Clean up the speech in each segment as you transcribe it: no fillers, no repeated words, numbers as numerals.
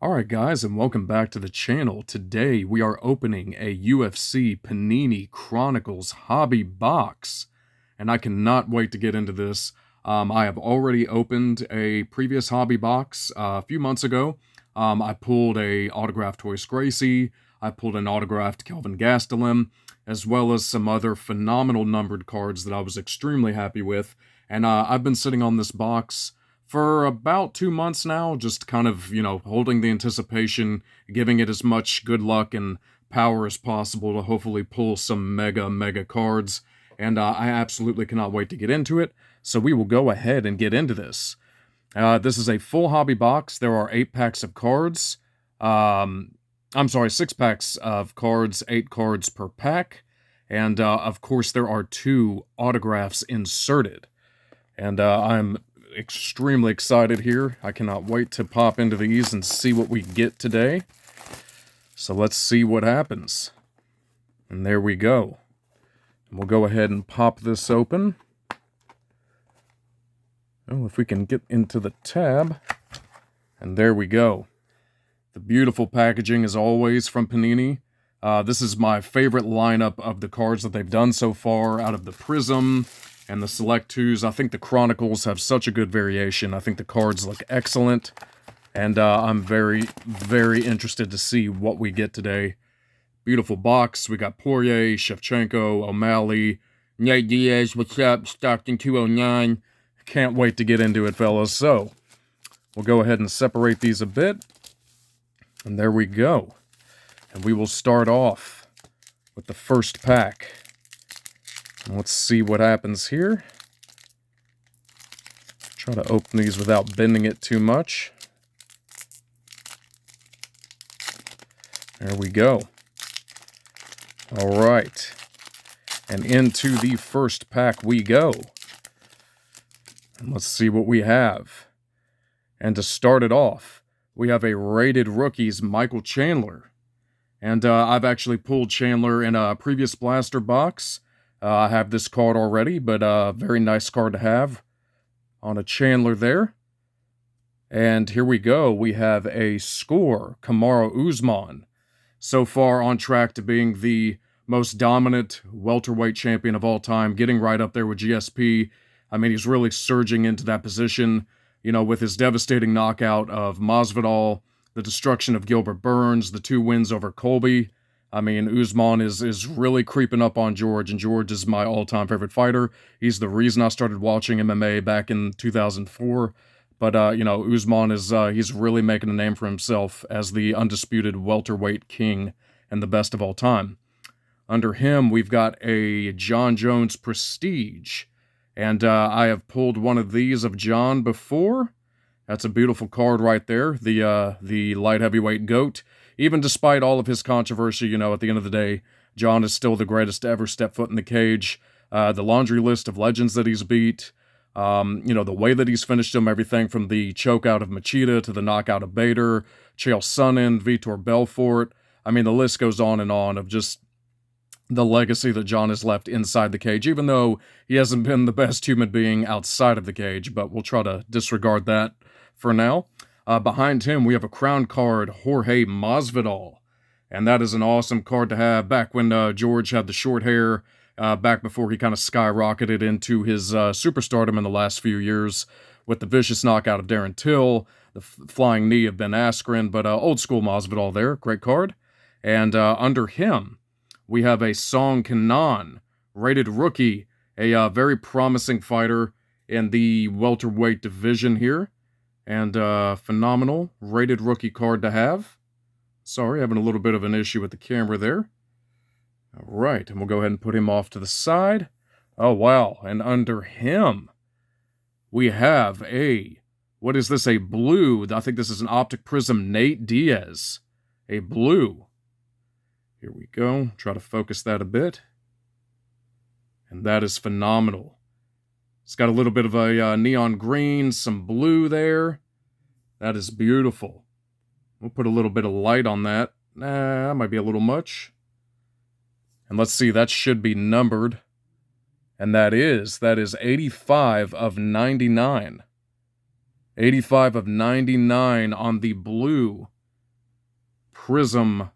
Alright guys, and welcome back to the channel. Today we are opening a UFC Panini Chronicles Hobby Box, and I cannot wait to get into this. I have already opened a previous hobby box a few months ago. I pulled a autographed Hoist Gracie, I pulled an autographed Kelvin Gastelum, as well as some other phenomenal numbered cards that I was extremely happy with, and I've been sitting on this box for about 2 months now, just kind of, holding the anticipation, giving it as much good luck and power as possible to hopefully pull some mega cards, and I absolutely cannot wait to get into it, so we will go ahead and get into this. This is a full hobby box. There are 8 packs of cards. I'm sorry, 6 packs of cards, 8 cards per pack, and of course there are 2 autographs inserted, and I'm extremely excited here. I cannot wait to pop into these and see what we get today. So let's see what happens. And there we go. And we'll go ahead and pop this open. Oh, if we can get into the tab. And there we go. The beautiful packaging as always from Panini. This is my favorite lineup of the cards that they've done so far out of the Prism and the Select 2s. I think the Chronicles have such a good variation. I think the cards look excellent. And I'm very interested to see what we get today. Beautiful box. We got Poirier, Shevchenko, O'Malley, Nate Diaz, what's up, Stockton 209. Can't wait to get into it, fellas. So, we'll go ahead and separate these a bit. And there we go. And we will start off with the first pack. Let's see what happens here. Try to open these without bending it too much. There we go. Alright. And into the first pack we go. And let's see what we have. And to start it off, we have a Rated Rookies Michael Chandler. And I've actually pulled Chandler in a previous blaster box. I have this card already, but very nice card to have on a Chandler there. And here we go. We have a Score, Kamaru Usman. So far on track to being the most dominant welterweight champion of all time, getting right up there with GSP. I mean, he's really surging into that position, with his devastating knockout of Masvidal, the destruction of Gilbert Burns, the 2 wins over Colby. I mean, Usman is really creeping up on George, and George is my all-time favorite fighter. He's the reason I started watching MMA back in 2004. But, Usman he's really making a name for himself as the undisputed welterweight king and the best of all time. Under him, we've got a John Jones Prestige. And I have pulled one of these of John before. That's a beautiful card right there, the light heavyweight GOAT. Even despite all of his controversy, at the end of the day, John is still the greatest to ever step foot in the cage. The laundry list of legends that he's beat, the way that he's finished them, everything from the choke out of Machida to the knockout of Bader, Chael Sonnen, Vitor Belfort. I mean, the list goes on and on of just the legacy that John has left inside the cage, even though he hasn't been the best human being outside of the cage, but we'll try to disregard that for now. Behind him, we have a crown card, Jorge Masvidal. And that is an awesome card to have back when George had the short hair, back before he kind of skyrocketed into his superstardom in the last few years with the vicious knockout of Darren Till, the flying knee of Ben Askren, but old school Masvidal there, great card. And under him, we have a Song Kenan, Rated Rookie, a very promising fighter in the welterweight division here. And phenomenal Rated Rookie card to have. Sorry, having a little bit of an issue with the camera there. Alright, and we'll go ahead and put him off to the side. Oh, wow, and under him, we have what is this, a blue? I think this is an Optic Prism Nate Diaz. A blue. Here we go, try to focus that a bit. And that is phenomenal. It's got a little bit of a neon green, some blue there. That is beautiful. We'll put a little bit of light on that. Nah, that might be a little much. And let's see, that should be numbered. And that is 85 of 99. 85 of 99 on the blue Prism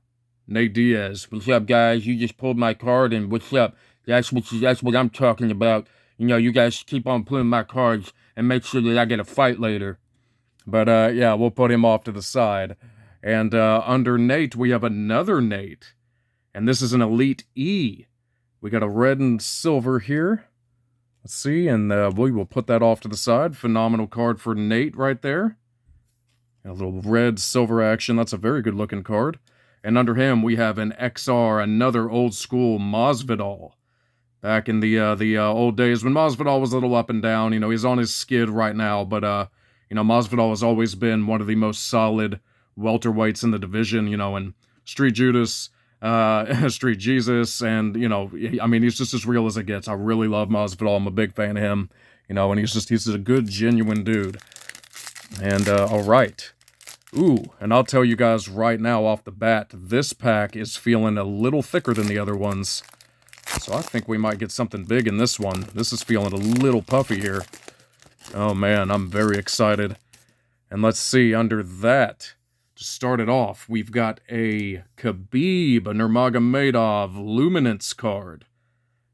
Nate Diaz. What's up, guys? You just pulled my card, and what's up? That's what I'm talking about. You know, you guys keep on pulling my cards and make sure that I get a fight later. But, yeah, we'll put him off to the side. And under Nate, we have another Nate. And this is an Elite E. We got a red and silver here. Let's see, and we will put that off to the side. Phenomenal card for Nate right there. A little red silver action. That's a very good looking card. And under him, we have an XR, another old school Masvidal. Back in the old days when Masvidal was a little up and down. You know, he's on his skid right now, but you know, Masvidal has always been one of the most solid welterweights in the division. You know, and Street Judas, Street Jesus, and you know, I mean, he's just as real as it gets. I really love Masvidal. I'm a big fan of him. You know, and he's a good, genuine dude. And, all right. Ooh, and I'll tell you guys right now off the bat, this pack is feeling a little thicker than the other ones. So I think we might get something big in this one. This is feeling a little puffy here. Oh, man, I'm very excited. And let's see, under that, to start it off, we've got a Khabib Nurmagomedov Luminance card.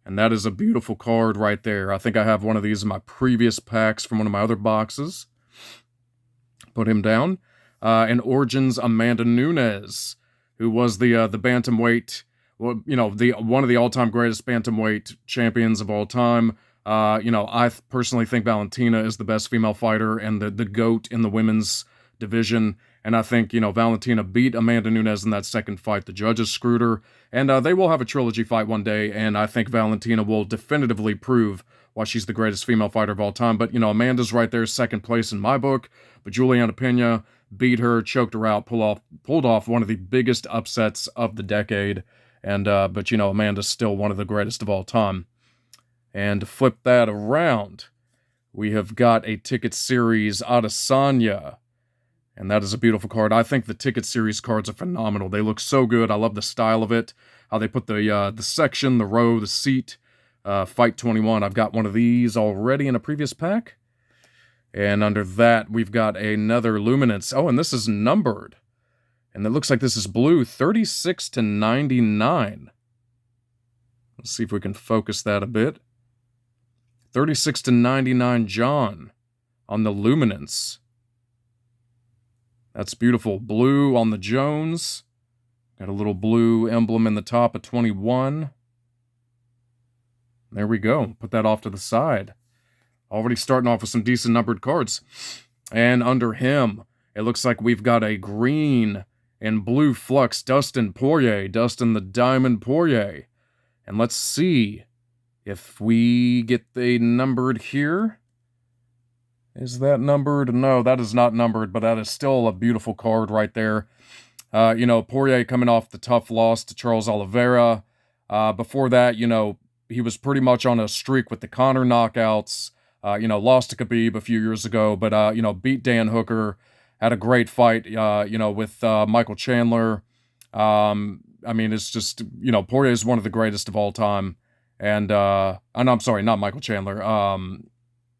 And that is a beautiful card right there. I think I have one of these in my previous packs from one of my other boxes. Put him down. And Origins Amanda Nunes, who was the bantamweight, well, you know, one of the all-time greatest bantamweight champions of all time. You know, I personally think Valentina is the best female fighter and the GOAT in the women's division. And I think, you know, Valentina beat Amanda Nunes in that second fight. The judges screwed her. And they will have a trilogy fight one day. And I think Valentina will definitively prove why she's the greatest female fighter of all time. But, you know, Amanda's right there, second place in my book. But Juliana Pena beat her, choked her out, pulled off one of the biggest upsets of the decade. And, but, you know, Amanda's still one of the greatest of all time. And to flip that around, we have got a Ticket Series Adesanya. And that is a beautiful card. I think the Ticket Series cards are phenomenal. They look so good. I love the style of it. How they put the section, the row, the seat. Fight 21. I've got one of these already in a previous pack. And under that, we've got another Luminance. Oh, and this is numbered. And it looks like this is blue. 36 to 99. Let's see if we can focus that a bit. 36 to 99 John on the Luminance. That's beautiful. Blue on the Jones. Got a little blue emblem in the top of 21. There we go. Put that off to the side. Already starting off with some decent numbered cards. And under him, it looks like we've got a green and blue flux Dustin Poirier. Dustin the Diamond Poirier. And let's see if we get the numbered here. Is that numbered? No, that is not numbered, but that is still a beautiful card right there. You know, Poirier coming off the tough loss to Charles Oliveira. Before that, you know, he was pretty much on a streak with the Conor knockouts. You know, lost to Khabib a few years ago, but, you know, beat Dan Hooker. Had a great fight, you know, with Michael Chandler. I mean, it's just, you know, Poirier is one of the greatest of all time. And I'm sorry, not Michael Chandler.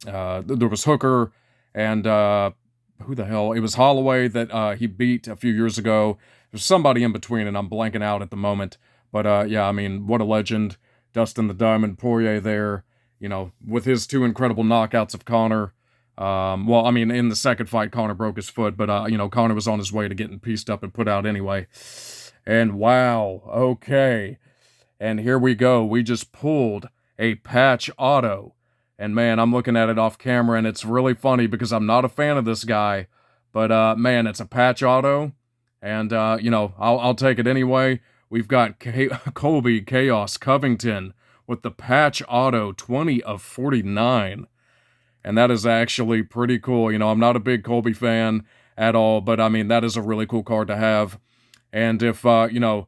There was Hooker and who the hell? It was Holloway that he beat a few years ago. There's somebody in between, and I'm blanking out at the moment. But yeah, I mean, what a legend. Dustin the Diamond Poirier there, you know, with his two incredible knockouts of Conor. Well, I mean, in the second fight, Conor broke his foot, but, you know, Conor was on his way to getting pieced up and put out anyway. And wow, okay. And here we go. We just pulled a patch auto. And man, I'm looking at it off camera, and it's really funny because I'm not a fan of this guy. But, man, it's a patch auto. And, you know, I'll take it anyway. We've got Colby Chaos Covington with the patch auto 20 of 49. And that is actually pretty cool. You know, I'm not a big Colby fan at all, but I mean, that is a really cool card to have. And if, you know,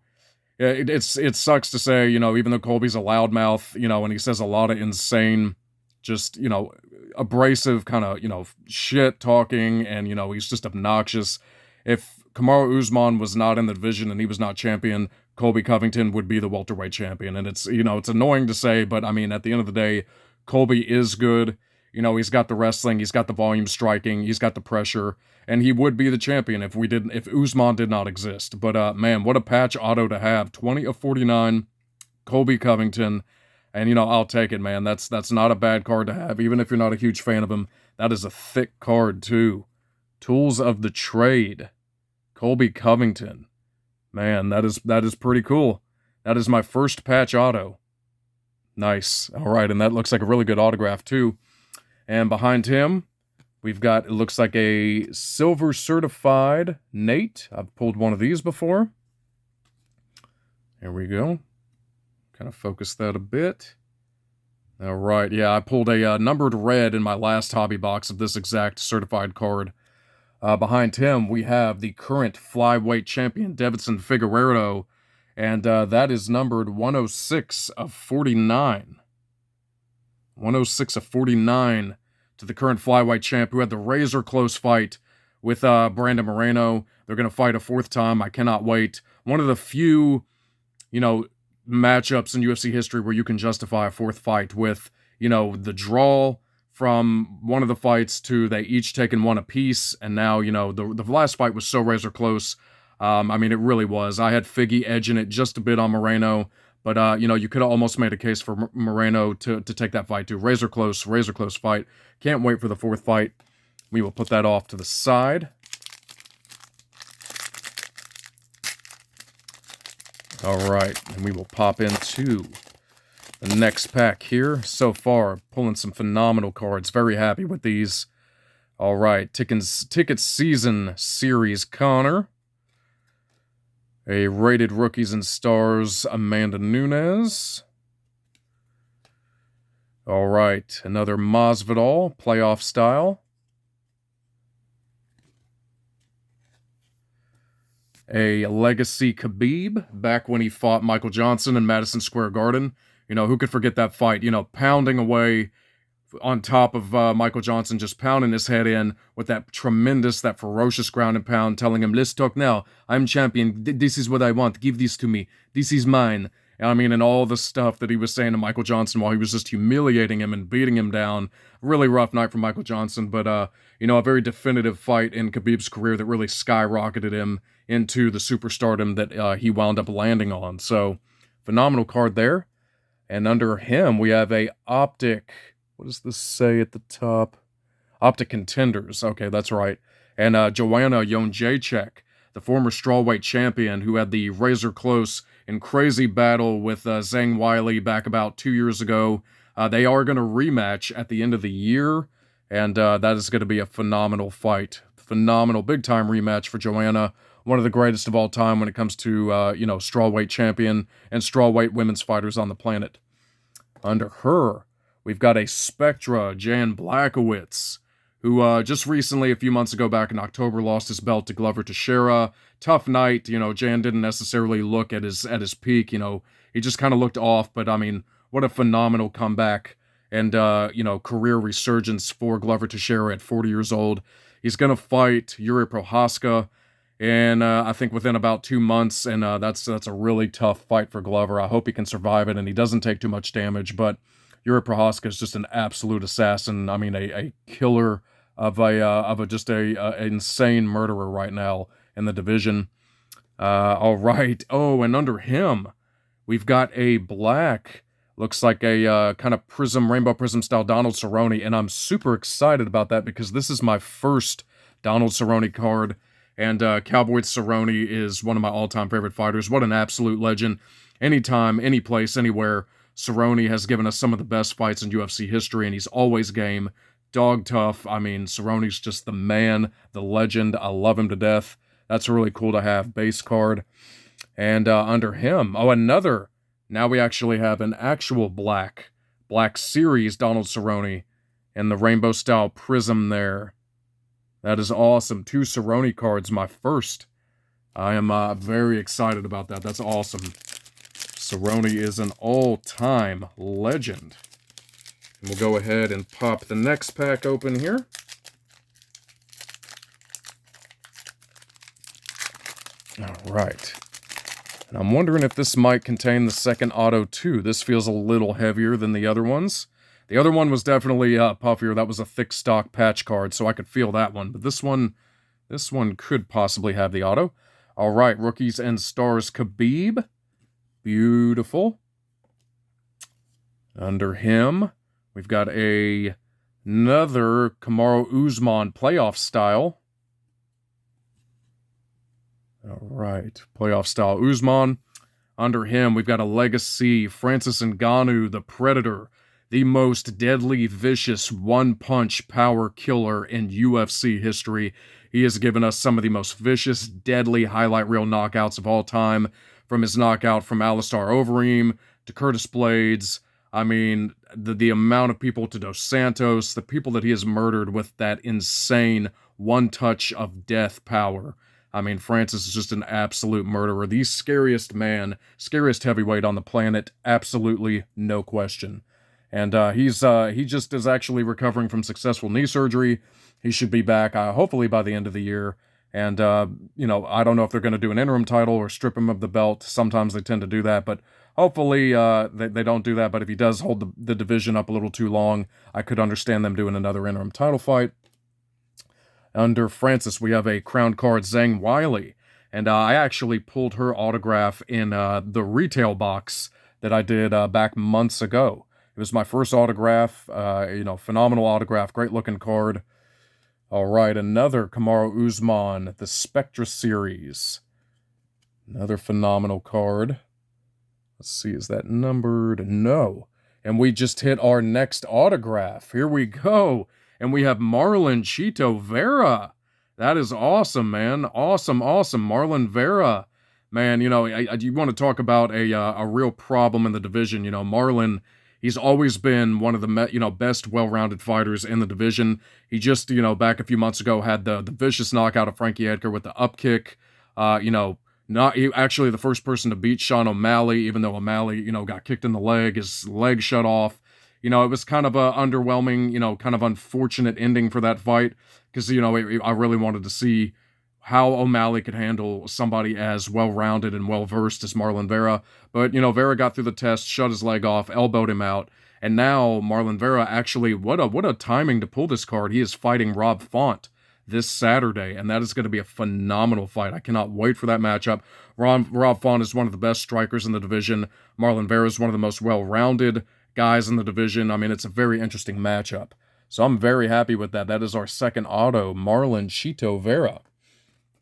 it sucks to say, you know, even though Colby's a loudmouth, you know, and he says a lot of insane, just, you know, abrasive kind of, you know, shit talking, and, you know, he's just obnoxious. If Kamaru Usman was not in the division and he was not champion, Colby Covington would be the welterweight champion. And it's, you know, it's annoying to say, but I mean, at the end of the day, Colby is good. You know, he's got the wrestling, he's got the volume striking, he's got the pressure, and he would be the champion if Usman did not exist. But man, what a patch auto to have. 20 of 49, Colby Covington. And, you know, I'll take it, man. That's not a bad card to have, even if you're not a huge fan of him. That is a thick card, too. Tools of the Trade. Colby Covington. Man, that is pretty cool. That is my first patch auto. Nice. All right, and that looks like a really good autograph, too. And behind him, we've got, it looks like a silver certified Nate. I've pulled one of these before. There we go. Kind of focus that a bit. All right, yeah, I pulled a numbered red in my last hobby box of this exact certified card. Behind him, we have the current flyweight champion, Davidson Figueiredo, and that is numbered 106 of 49. 106 of 49 to the current flyweight champ, who had the razor-close fight with Brandon Moreno. They're going to fight a fourth time. I cannot wait. One of the few, you know, matchups in UFC history where you can justify a fourth fight with, you know, the draw from one of the fights to they each taken one apiece, and now, you know, the last fight was so razor close. I mean, it really was. I had Figgy edging it just a bit on Moreno, but, you know, you could have almost made a case for Moreno to take that fight too. Razor close fight. Can't wait for the fourth fight. We will put that off to the side. All right, and we will pop into the next pack here. So far, pulling some phenomenal cards. Very happy with these. All right, Ticket Season Series Connor. A Rated Rookies and Stars Amanda Nunes. All right, another Masvidal, playoff style. A Legacy Khabib, back when he fought Michael Johnson in Madison Square Garden. You know, who could forget that fight? You know, pounding away on top of Michael Johnson, just pounding his head in with that ferocious ground and pound, telling him, let's talk now. I'm champion. This is what I want. Give this to me. This is mine. I mean, and all the stuff that he was saying to Michael Johnson while he was just humiliating him and beating him down. Really rough night for Michael Johnson, but, you know, a very definitive fight in Khabib's career that really skyrocketed him into the superstardom that he wound up landing on. So, phenomenal card there. And under him, we have a Optic... What does this say at the top? Optic Contenders. Okay, that's right. And Joanna Jędrzejczyk, the former strawweight champion who had the razor-close and crazy battle with Zhang Weili back about 2 years ago. They are going to rematch at the end of the year, and that is going to be a phenomenal fight. Phenomenal, big-time rematch for Joanna. One of the greatest of all time when it comes to, you know, strawweight champion and strawweight women's fighters on the planet. Under her, we've got a Spectra, Jan Blachowicz, who just recently, a few months ago back in October, lost his belt to Glover Teixeira. Tough night, you know, Jan didn't necessarily look at his peak, you know, he just kind of looked off, but I mean, what a phenomenal comeback and, you know, career resurgence for Glover Teixeira at 40 years old. He's going to fight Yuri Prohaska, and I think within about 2 months, and that's a really tough fight for Glover. I hope he can survive it and he doesn't take too much damage, but Yuri Prohaska is just an absolute assassin. I mean, a killer of a insane murderer right now in the division. All right. Oh, and under him, we've got a black, looks like a kind of rainbow prism style Donald Cerrone, and I'm super excited about that because this is my first Donald Cerrone card, and Cowboy Cerrone is one of my all-time favorite fighters. What an absolute legend. Anytime, any place, anywhere, Cerrone has given us some of the best fights in UFC history, and he's always game. Dog tough. I mean, Cerrone's just the man, the legend. I love him to death. That's really cool to have. Base card. And under him, oh, another. Now we actually have an actual Black Series Donald Cerrone and the rainbow style prism there. That is awesome. 2 Cerrone cards, my first. I am very excited about that. That's awesome. Cerrone is an all-time legend. And we'll go ahead and pop the next pack open here. All right. And I'm wondering if this might contain the second auto too. This feels a little heavier than the other ones. The other one was definitely puffier. That was a thick stock patch card, so I could feel that one. But this one could possibly have the auto. All right, Rookies and Stars Khabib. Beautiful. Under him, we've got another Kamaru Usman playoff style. All right, playoff style Usman. Under him, we've got a legacy Francis Ngannou, the Predator, the most deadly, vicious, one-punch power killer in UFC history. He has given us some of the most vicious, deadly highlight reel knockouts of all time, from his knockout from Alistair Overeem to Curtis Blades. I mean, the amount of people to Dos Santos, the people that he has murdered with that insane one touch of death power. I mean, Francis is just an absolute murderer. The scariest man, scariest heavyweight on the planet, absolutely no question. And he just is actually recovering from successful knee surgery. He should be back, hopefully by the end of the year. And, you know, I don't know if they're going to do an interim title or strip him of the belt. Sometimes they tend to do that, but hopefully they don't do that. But if he does hold the division up a little too long, I could understand them doing another interim title fight. Under Francis, we have a crown card, Zhang Weili. And I actually pulled her autograph in the retail box that I did back months ago. It was my first autograph, you know, phenomenal autograph, great looking card. All right, another Kamaru Usman, the Spectra series. Another phenomenal card. Let's see, is that numbered? No. And we just hit our next autograph. Here we go. And we have Marlon Chito Vera. That is awesome, man. Awesome, awesome. Marlon Vera. Man, you know, you want to talk about a real problem in the division. You know, Marlon, he's always been one of the best well-rounded fighters in the division. He just, you know, back a few months ago had the vicious knockout of Frankie Edgar with the up kick. You know, actually the first person to beat Sean O'Malley, even though O'Malley, you know, got kicked in the leg, his leg shut off. You know, it was kind of a underwhelming, you know, kind of unfortunate ending for that fight, because, you know, I really wanted to see how O'Malley could handle somebody as well-rounded and well-versed as Marlon Vera. But, you know, Vera got through the test, shut his leg off, elbowed him out, and now Marlon Vera actually, what a timing to pull this card. He is fighting Rob Font this Saturday, and that is going to be a phenomenal fight. I cannot wait for that matchup. Rob Font is one of the best strikers in the division. Marlon Vera is one of the most well-rounded guys in the division. I mean, it's a very interesting matchup. So I'm very happy with that. That is our second auto, Marlon Chito Vera.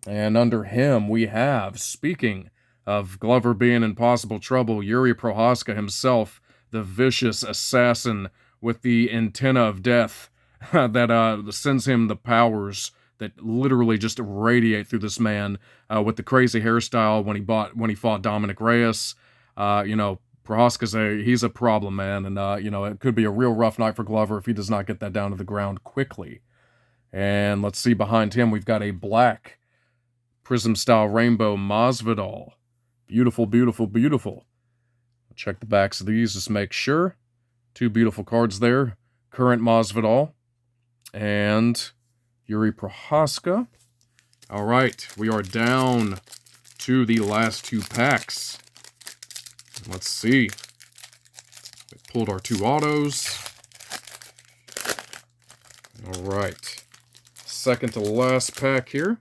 And under him, we have, speaking of Glover being in possible trouble, Yuri Prohaska himself, the vicious assassin with the antenna of death that sends him the powers that literally just radiate through this man, with the crazy hairstyle when he fought Dominic Reyes. You know, Prohaska's he's a problem, man, and you know, it could be a real rough night for Glover if he does not get that down to the ground quickly. And let's see, behind him, we've got a black prism-style rainbow Masvidal. Beautiful, beautiful, beautiful. Check the backs of these, just make sure. Two beautiful cards there. Current Masvidal and Yuri Prohaska. All right, we are down to the last two packs. Let's see. We pulled our two autos. All right. Second to last pack here.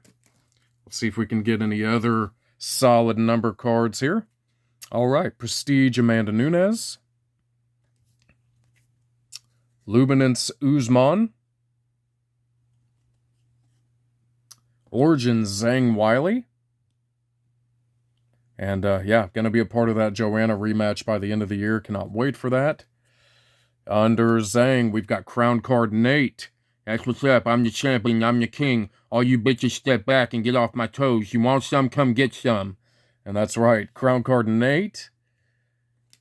Let's see if we can get any other solid number cards here. All right. Prestige Amanda Nunes. Luminance Usman. Origin Zhang Weili. And, yeah, going to be a part of that Joanna rematch by the end of the year. Cannot wait for that. Under Zhang, we've got Crown Card Nate. That's what's up. I'm the champion. I'm the king. All you bitches step back and get off my toes. You want some? Come get some. And that's right. Crown Card Nate.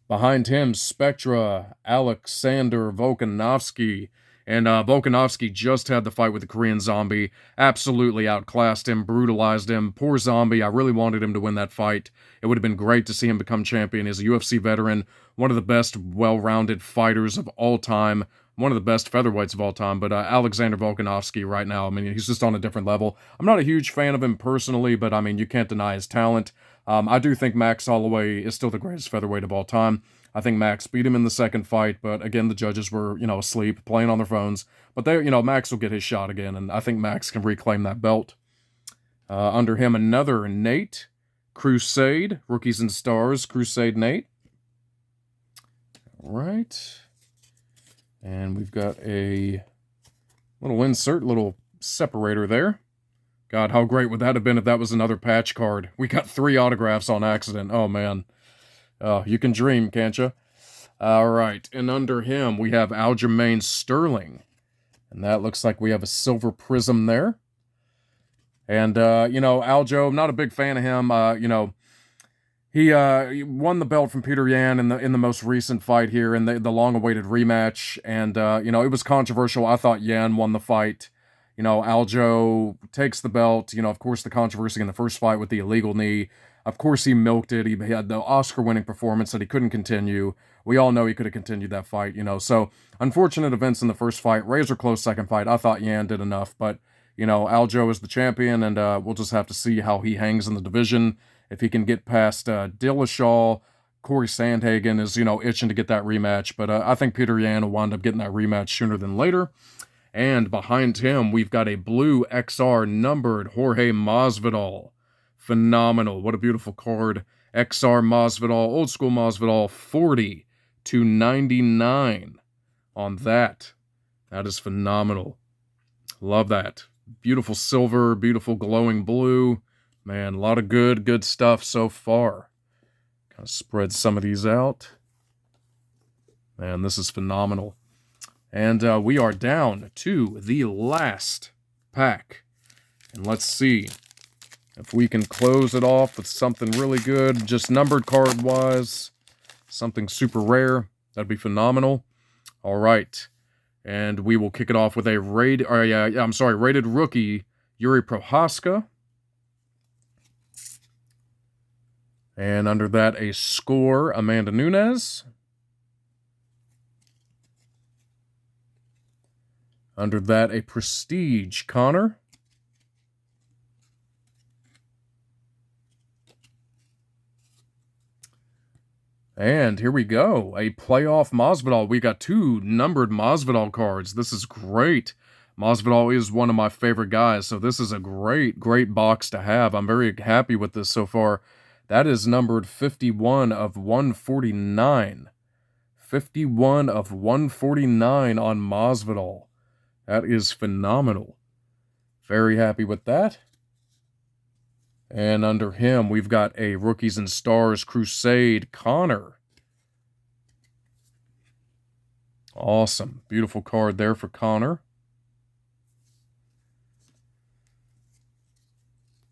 Behind him, Spectra, Alexander Volkanovski. And Volkanovski just had the fight with the Korean Zombie. Absolutely outclassed him, brutalized him. Poor Zombie. I really wanted him to win that fight. It would have been great to see him become champion. He's a UFC veteran, one of the best well-rounded fighters of all time, one of the best featherweights of all time. But Alexander Volkanovski right now, I mean, he's just on a different level. I'm not a huge fan of him personally, but I mean, you can't deny his talent. I do think Max Holloway is still the greatest featherweight of all time. I think Max beat him in the second fight, but again, the judges were, asleep, playing on their phones. But they, Max will get his shot again, and I think Max can reclaim that belt. Under him, another Nate Crusade, Rookies and Stars, Crusade Nate. All right. And we've got a little insert, little separator there. God, how great would that have been if that was another patch card? We got 3 autographs on accident. Oh, man. You can dream, can't you? All right. And under him, we have Aljamain Sterling. And that looks like we have a silver prism there. And, Aljo, I'm not a big fan of him. He won the belt from Peter Yan in the most recent fight here in the long-awaited rematch. And, it was controversial. I thought Yan won the fight. Aljo takes the belt. Of course, the controversy in the first fight with the illegal knee. Of course, he milked it. He had the Oscar-winning performance that he couldn't continue. We all know he could have continued that fight, So, unfortunate events in the first fight. Razor-close second fight. I thought Yan did enough, but, Aljo is the champion, and we'll just have to see how he hangs in the division. If he can get past Dillashaw, Corey Sandhagen is, itching to get that rematch. But I think Peter Yan will wind up getting that rematch sooner than later. And behind him, we've got a blue XR numbered Jorge Masvidal. Phenomenal. What a beautiful card. XR Masvidal, old school Masvidal, 40/99 on that. That is phenomenal. Love that. Beautiful silver, beautiful glowing blue. Man, a lot of good stuff so far. Kind of spread some of these out. Man, this is phenomenal. And we are down to the last pack. And let's see if we can close it off with something really good, just numbered card-wise. Something super rare. That'd be phenomenal. All right. And we will kick it off with a rated rookie, Yuri Prohaska. And under that, a score, Amanda Nunes. Under that, a prestige, Connor. And here we go, a playoff Masvidal. We got 2 numbered Masvidal cards. This is great. Masvidal is one of my favorite guys, so this is a great box to have. I'm very happy with this so far. That is numbered 51/149. 51/149 on Masvidal. That is phenomenal. Very happy with that. And under him, we've got a Rookies and Stars Crusade Connor. Awesome. Beautiful card there for Connor.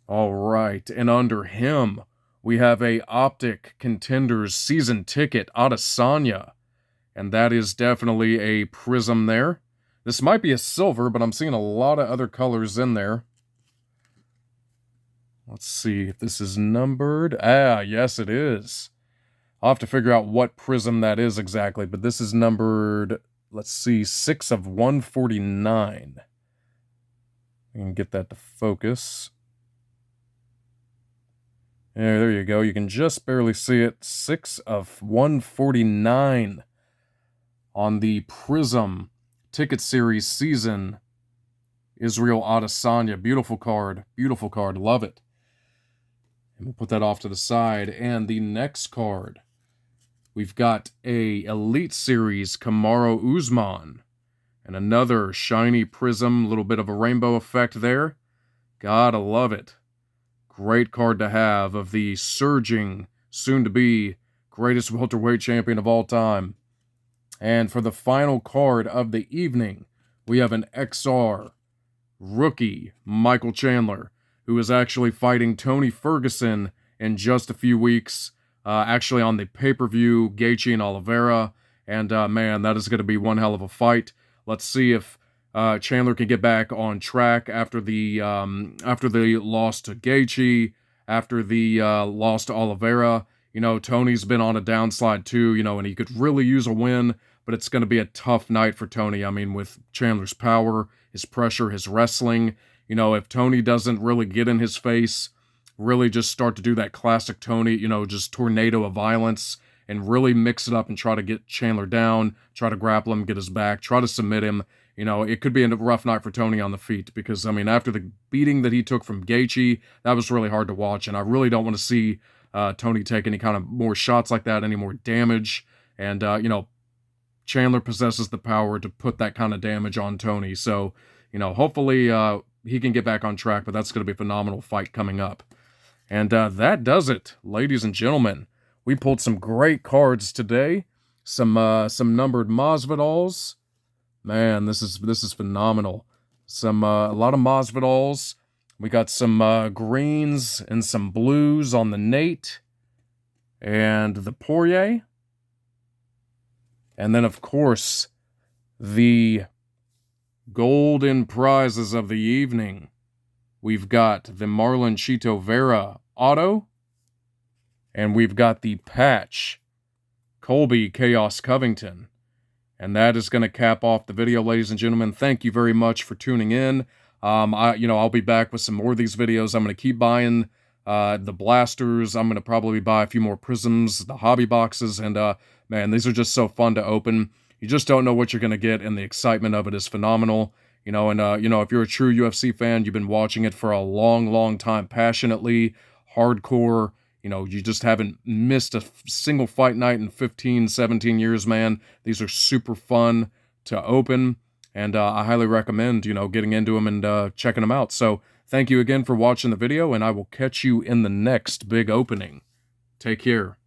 All right. And under him, we have a Optic Contenders season ticket, Adesanya. And that is definitely a prism there. This might be a silver, but I'm seeing a lot of other colors in there. Let's see if this is numbered. Yes, it is. I'll have to figure out what prism that is exactly, but this is numbered, let's see, 6/149. I can get that to focus. Yeah, there you go. You can just barely see it. 6/149 on the Prism Ticket Series Season. Israel Adesanya. Beautiful card. Beautiful card. Love it. And we'll put that off to the side. And the next card, we've got a Elite Series Kamaru Usman. And another shiny prism. A little bit of a rainbow effect there. Gotta love it. Great card to have of the surging, soon-to-be greatest welterweight champion of all time. And for the final card of the evening, we have an XR rookie, Michael Chandler, who is actually fighting Tony Ferguson in just a few weeks, actually on the pay-per-view, Gaethje and Oliveira. And man, that is going to be one hell of a fight. Let's see if Chandler can get back on track after the loss to Gaethje, after the loss to Oliveira. Tony's been on a downslide too, and he could really use a win, but it's going to be a tough night for Tony. I mean, with Chandler's power, his pressure, his wrestling, if Tony doesn't really get in his face, really just start to do that classic Tony, just tornado of violence and really mix it up and try to get Chandler down, try to grapple him, get his back, try to submit him. You know, it could be a rough night for Tony on the feet because, I mean, after the beating that he took from Gaethje, that was really hard to watch, and I really don't want to see Tony take any kind of more shots like that, any more damage, and, you know, Chandler possesses the power to put that kind of damage on Tony, so, you know, hopefully he can get back on track, but that's going to be a phenomenal fight coming up. And that does it, ladies and gentlemen. We pulled some great cards today, some numbered Masvidals. Man, this is phenomenal. A lot of Masvidals. We got some greens and some blues on the Nate and the Poirier. And then, of course, the golden prizes of the evening. We've got the Marlon Chito Vera auto. And we've got the patch Colby Chaos Covington. And that is going to cap off the video, ladies and gentlemen. Thank you very much for tuning in. I'll be back with some more of these videos. I'm going to keep buying the blasters. I'm going to probably buy a few more prisms, the hobby boxes, and man, these are just so fun to open. You just don't know what you're going to get, and the excitement of it is phenomenal. You know, and if you're a true UFC fan, you've been watching it for a long, long time, passionately, hardcore. You know, you just haven't missed a single fight night in 15, 17 years, man. These are super fun to open, and I highly recommend, getting into them and checking them out. So thank you again for watching the video, and I will catch you in the next big opening. Take care.